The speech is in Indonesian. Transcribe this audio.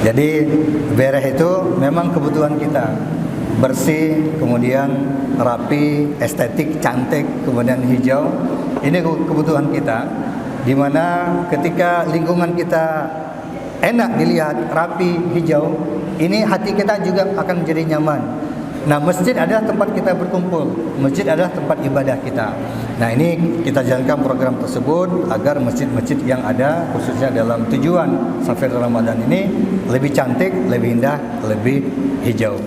Jadi beres itu memang kebutuhan kita, bersih, kemudian rapi, estetik, cantik, kemudian hijau. Ini kebutuhan kita, di mana ketika lingkungan kita enak dilihat, rapi, hijau, ini hati kita juga akan menjadi nyaman. Nah, masjid adalah tempat kita berkumpul, masjid adalah tempat ibadah kita. Nah, ini kita jalankan program tersebut agar masjid-masjid yang ada, khususnya dalam tujuan Safar Ramadan ini, lebih cantik, lebih indah, lebih hijau.